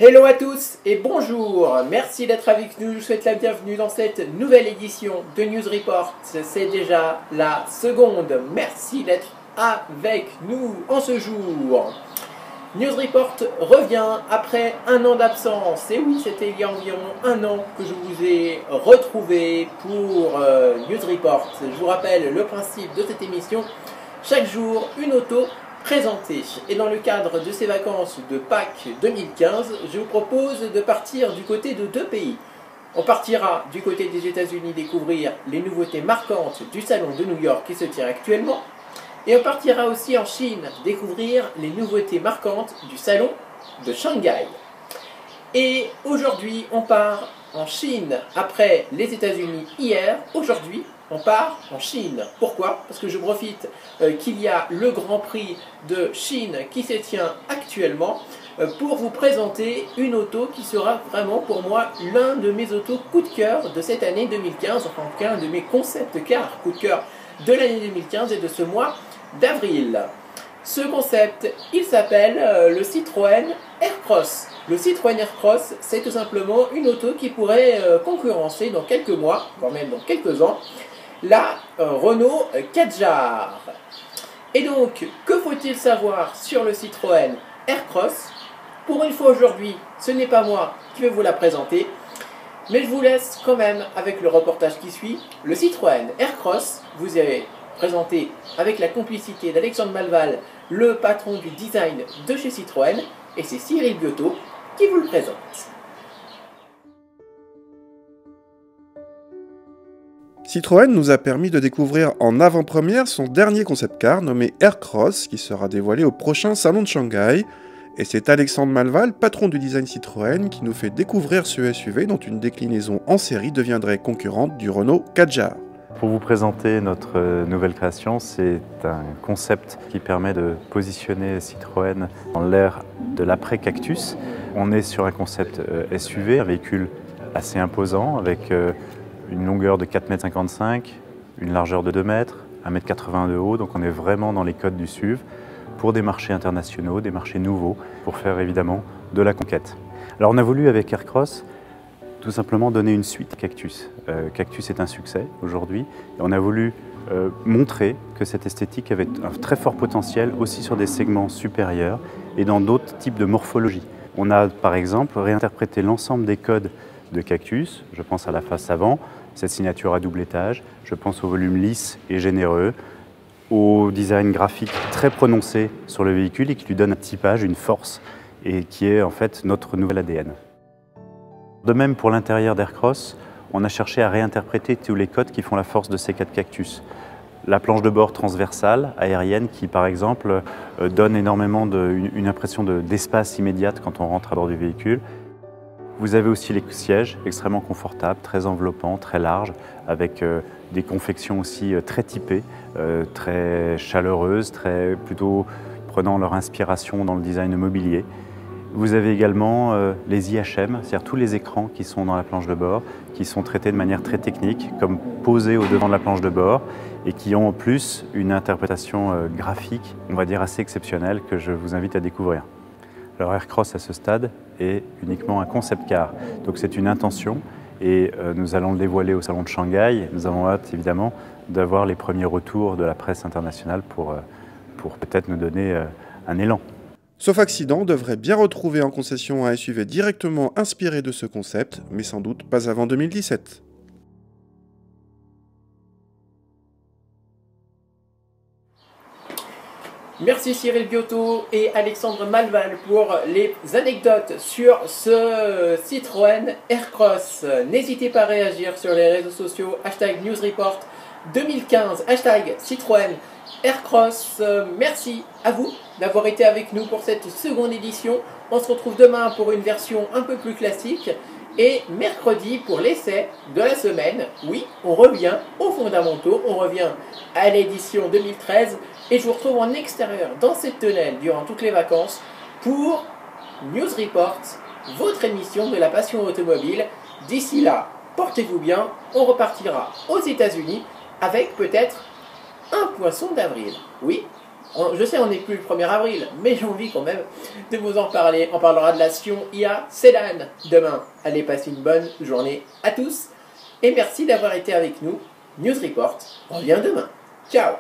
Hello à tous et bonjour, merci d'être avec nous, je vous souhaite la bienvenue dans cette nouvelle édition de News Report. C'est déjà la seconde, merci d'être avec nous en ce jour. News Report revient après un an d'absence, et oui, c'était il y a environ un an que je vous ai retrouvé pour News Report. Je vous rappelle le principe de cette émission, chaque jour une auto présentée. Et dans le cadre de ces vacances de Pâques 2015, je vous propose de partir du côté de deux pays. On partira du côté des États-Unis découvrir les nouveautés marquantes du salon de New York qui se tient actuellement. Et on partira aussi en Chine découvrir les nouveautés marquantes du salon de Shanghai. Et aujourd'hui, on part en Chine après les États-Unis hier. Aujourd'hui, on part en Chine. Pourquoi? Parce que je profite qu'il y a le Grand Prix de Chine qui se tient actuellement pour vous présenter une auto qui sera vraiment pour moi l'un de mes autos coup de cœur de cette année 2015, enfin en tout cas un de mes concept cars coup de cœur de l'année 2015 et de ce mois d'avril. Ce concept, il s'appelle le Citroën Aircross. Le Citroën Aircross, c'est tout simplement une auto qui pourrait concurrencer dans quelques mois, voire même dans quelques ans, la Renault Kadjar. Et donc, que faut-il savoir sur le Citroën Aircross? Pour une fois aujourd'hui, ce n'est pas moi qui vais vous la présenter, mais je vous laisse quand même avec le reportage qui suit. Le Citroën Aircross vous est présenté avec la complicité d'Alexandre Malval, le patron du design de chez Citroën, et c'est Cyril Biotto qui vous le présente. Citroën nous a permis de découvrir en avant-première son dernier concept car nommé Aircross qui sera dévoilé au prochain salon de Shanghai. Et c'est Alexandre Malval, patron du design Citroën, qui nous fait découvrir ce SUV dont une déclinaison en série deviendrait concurrente du Renault Kadjar. Pour vous présenter notre nouvelle création, c'est un concept qui permet de positionner Citroën dans l'ère de l'après-Cactus. On est sur un concept SUV, un véhicule assez imposant avec une longueur de 4,55 m, une largeur de 2 m, 1,80 m de haut, donc on est vraiment dans les codes du SUV pour des marchés internationaux, des marchés nouveaux, pour faire évidemment de la conquête. Alors on a voulu avec Aircross tout simplement donner une suite Cactus. Cactus est un succès aujourd'hui et on a voulu montrer que cette esthétique avait un très fort potentiel aussi sur des segments supérieurs et dans d'autres types de morphologie. On a par exemple réinterprété l'ensemble des codes de Cactus, je pense à la face avant, cette signature à double étage, je pense au volume lisse et généreux, au design graphique très prononcé sur le véhicule et qui lui donne un typage, une force et qui est en fait notre nouvel ADN. De même pour l'intérieur d'Aircross, on a cherché à réinterpréter tous les codes qui font la force de ces 4 Cactus. La planche de bord transversale, aérienne, qui par exemple donne énormément une impression d'espace immédiate quand on rentre à bord du véhicule. Vous avez aussi les sièges extrêmement confortables, très enveloppants, très larges, avec des confections aussi très typées, très chaleureuses, plutôt prenant leur inspiration dans le design mobilier. Vous avez également les IHM, c'est-à-dire tous les écrans qui sont dans la planche de bord, qui sont traités de manière très technique, comme posés au devant de la planche de bord, et qui ont en plus une interprétation graphique, on va dire assez exceptionnelle, que je vous invite à découvrir. Alors Aircross à ce stade est uniquement un concept car, donc c'est une intention et nous allons le dévoiler au salon de Shanghai. Nous avons hâte évidemment d'avoir les premiers retours de la presse internationale pour peut-être nous donner un élan. Sauf accident, on devrait bien retrouver en concession un SUV directement inspiré de ce concept, mais sans doute pas avant 2017. Merci Cyril Biotto et Alexandre Malval pour les anecdotes sur ce Citroën Aircross. N'hésitez pas à réagir sur les réseaux sociaux, #NewsReport 2015, #Citroën Aircross. Merci à vous d'avoir été avec nous pour cette seconde édition. On se retrouve demain pour une version un peu plus classique et mercredi pour l'essai de la semaine. Oui, on revient aux fondamentaux, on revient à l'édition 2013 et je vous retrouve en extérieur dans cette tonnelle durant toutes les vacances pour News Report, votre émission de la passion automobile. D'ici là, portez-vous bien, on repartira aux États-Unis avec peut-être un poisson d'avril. Oui, Je sais, on n'est plus le 1er avril, mais j'ai envie quand même de vous en parler. On parlera de la Sion IA Sedan demain. Allez, passez une bonne journée à tous. Et merci d'avoir été avec nous. News Report revient demain. Ciao!